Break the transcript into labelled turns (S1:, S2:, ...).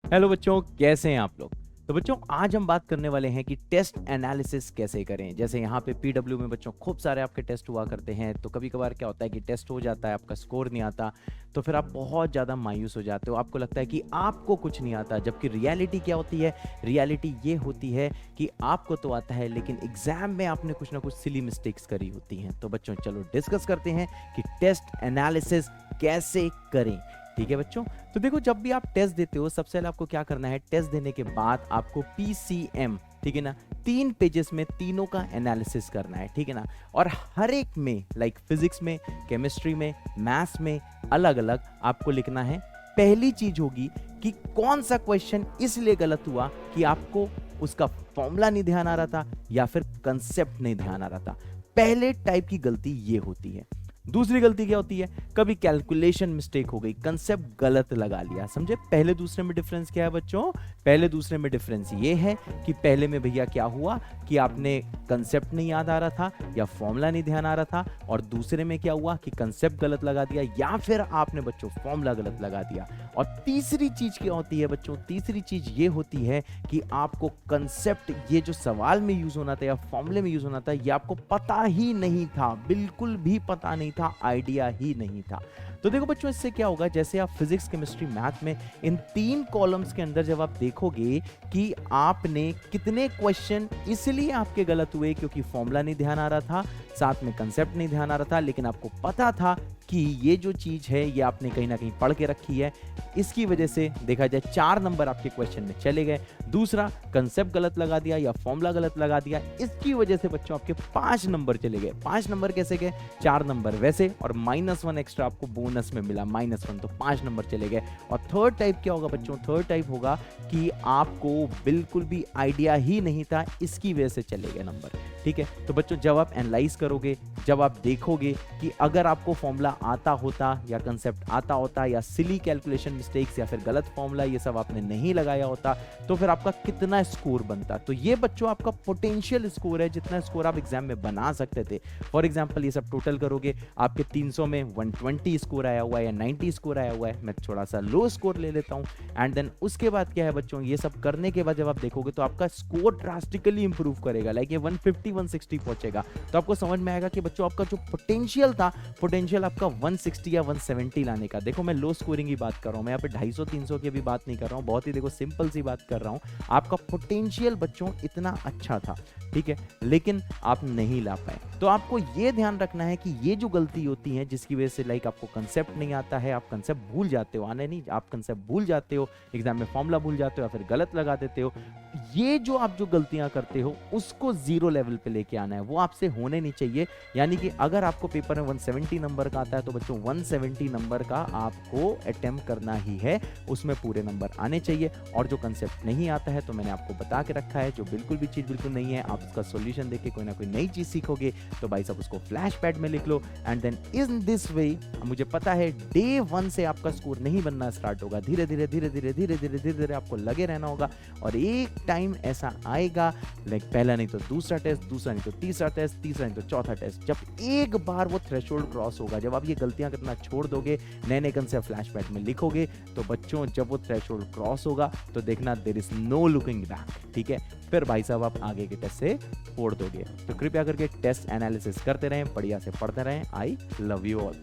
S1: Hello बच्चों, कैसे हैं आप लोग। तो बच्चों, आज हम बात करने वाले हैं कि टेस्ट एनालिसिस कैसे करें। जैसे यहाँ पे पीडब्ल्यू में बच्चों खूब सारे आपके टेस्ट हुआ करते हैं, तो कभी कभार क्या होता है कि टेस्ट हो जाता है, आपका स्कोर नहीं आता, तो फिर आप बहुत ज़्यादा मायूस हो जाते हो। आपको लगता है कि आपको कुछ नहीं आता, जबकि रियलिटी क्या होती है। रियलिटी ये होती है कि आपको तो आता है, लेकिन एग्जाम में आपने कुछ ना कुछ सिली मिस्टेक्स करी होती हैं। तो बच्चों चलो डिस्कस करते हैं कि टेस्ट एनालिसिस कैसे करें। ठीक है बच्चों, तो देखो, जब भी आप टेस्ट देते हो, सबसे पहले आपको क्या करना है। टेस्ट देने के बाद आपको पीसीएम, ठीक है ना, 3 पेजेस में तीनों का एनालिसिस करना है, ठीक है ना। और हर एक में, लाइक फिजिक्स में, केमिस्ट्री में, मैथ्स में, अलग अलग आपको लिखना है। पहली चीज होगी कि कौन सा क्वेश्चन इसलिए गलत हुआ कि आपको उसका फॉर्मूला नहीं ध्यान आ रहा था या फिर कंसेप्ट नहीं ध्यान आ रहा था। पहले टाइप की गलती ये होती है। दूसरी गलती क्या होती है, कभी कैलकुलेशन मिस्टेक हो गई, कंसेप्ट गलत लगा लिया। समझे पहले दूसरे में डिफरेंस क्या है बच्चों। पहले दूसरे में डिफरेंस ये है कि पहले में भैया क्या हुआ कि आपने कंसेप्ट नहीं याद आ रहा था या फॉर्मूला नहीं ध्यान आ रहा था, और दूसरे में क्या हुआ कि कंसेप्ट गलत लगा दिया या फिर आपने बच्चों फॉर्मूला गलत लगा दिया। और तीसरी चीज क्या होती है बच्चों, तीसरी चीज ये होती है कि आपको कंसेप्ट, ये जो सवाल में यूज होना था या फॉर्मूले में यूज होना था, ये आपको पता ही नहीं था, बिल्कुल भी पता नहीं था, आइडिया ही नहीं था। तो देखो बच्चों, इससे क्या होगा, जैसे आप फिजिक्स, केमिस्ट्री, मैथ में इन 3 कॉलम्स के अंदर जब आप देखोगे कि आपने कितने क्वेश्चन इसलिए आपके गलत हुए क्योंकि फॉर्मूला नहीं ध्यान आ रहा था, साथ में कंसेप्ट नहीं ध्यान आ रहा था, लेकिन आपको पता था कि ये जो चीज है ये आपने कहीं ना कहीं पढ़ के रखी है। इसकी वजह से देखा जाए 4 नंबर आपके क्वेश्चन में चले गए। दूसरा, कंसेप्ट गलत लगा दिया या फॉर्मूला गलत लगा दिया, इसकी वजह से बच्चों आपके 5 नंबर चले गए। 5 नंबर कैसे गए, 4 नंबर वैसे और -1 एक्स्ट्रा आपको बोनस में मिला, -1, तो 5 नंबर चले गए। और थर्ड टाइप क्या होगा बच्चों, थर्ड टाइप होगा कि आपको बिल्कुल भी आइडिया ही नहीं था, इसकी वजह से चले गए नंबर। ठीक है, तो बच्चों जब आप एनालाइज करोगे, जब आप देखोगे कि अगर आपको फॉर्मूला आता होता या कंसेप्ट आता होता या सिली कैलकुलेशन मिस्टेक्स या फिर गलत फॉर्मूला ये सब आपने नहीं लगाया होता, तो फिर आपका कितना स्कोर बनता। तो ये बच्चों आपका पोटेंशियल स्कोर है, जितना स्कोर आप एग्जाम में बना सकते थे। फॉर एग्जाम्पल ये सब टोटल करोगे, आपके 300 में 120 स्कोर आया हुआ है या 90 स्कोर आया हुआ है। मैं थोड़ा सा लो स्कोर ले लेता हूँ। एंड देन उसके बाद क्या है बच्चों, ये सब करने के बाद जब आप देखोगे तो आपका स्कोर ड्रास्टिकली इंप्रूव करेगा, लाइक ये 150 160 पहुंचेगा। तो आपको समझ में आएगा कि बच्चों आपका जो पोटेंशियल था, पोटेंशियल आपका 160 या 170 लाने का। देखो मैं लो स्कोरिंग की बात कर रहा हूं, मैं यहाँ पे 250 300 की भी बात नहीं कर रहा हूं, बहुत ही देखो सिंपल सी बात कर रहा हूं। आपका पोटेंशियल बच्चों इतना अच्छा था, ठीक है, लेकिन आप नहीं ला पाए। तो आपको ये ध्यान रखना है कि ये जो गलती होती है जिसकी वजह से लाइक आपको कंसेप्ट नहीं आता है, आप कंसेप्ट भूल जाते हो, आने नहीं, आप कंसेप्ट भूल जाते हो, एग्जाम में फॉर्मूला भूल जाते हो या फिर गलत लगा देते हो। ये जो आप जो गलतियां करते हो उसको 0 लेवल पे लेके आना है, वो आपसे होने नहीं चाहिए। यानी कि अगर आपको पेपर में 170 नंबर का आता है तो बच्चों 170 नंबर का आपको अटेम्प्ट करना ही है, उसमें पूरे नंबर आने चाहिए। और जो कंसेप्ट नहीं आता है तो मैंने आपको बता के रखा है, जो बिल्कुल भी चीज बिल्कुल नहीं है, आप उसका सॉल्यूशन देके कोई ना कोई नई चीज सीखोगे। तो भाई साहब उसको फ्लैश पैड में लिख लो, and then in this way, मुझे पता है डे 1 से आपका स्कोर नहीं बनना स्टार्ट होगा, धीरे धीरे धीरे धीरे धीरे धीरे धीरे धीरे आपको लगे रहना होगा। और एक टाइम ऐसा आएगा, लाइक पहला नहीं तो दूसरा टेस्ट, दूसरा नहीं तो तीसरा टेस्ट, तीसरा नहीं तो चौथा टेस्ट, जब एक बार वो थ्रेशोल्ड क्रॉस होगा, जब आप ये गलतियां करना छोड़ दोगे, नए नए कंसेप्ट फ्लैश पैड में लिखोगे, तो बच्चों जब वो थ्रेशोल्ड क्रॉस होगा तो देखना there is no looking back. ठीक है, फिर भाई साहब आप आगे के टेस्ट से फोड़ दोगे। तो कृपया करके टेस्ट एनालिसिस करते रहें, बढ़िया से पढ़ते रहें। I love you all.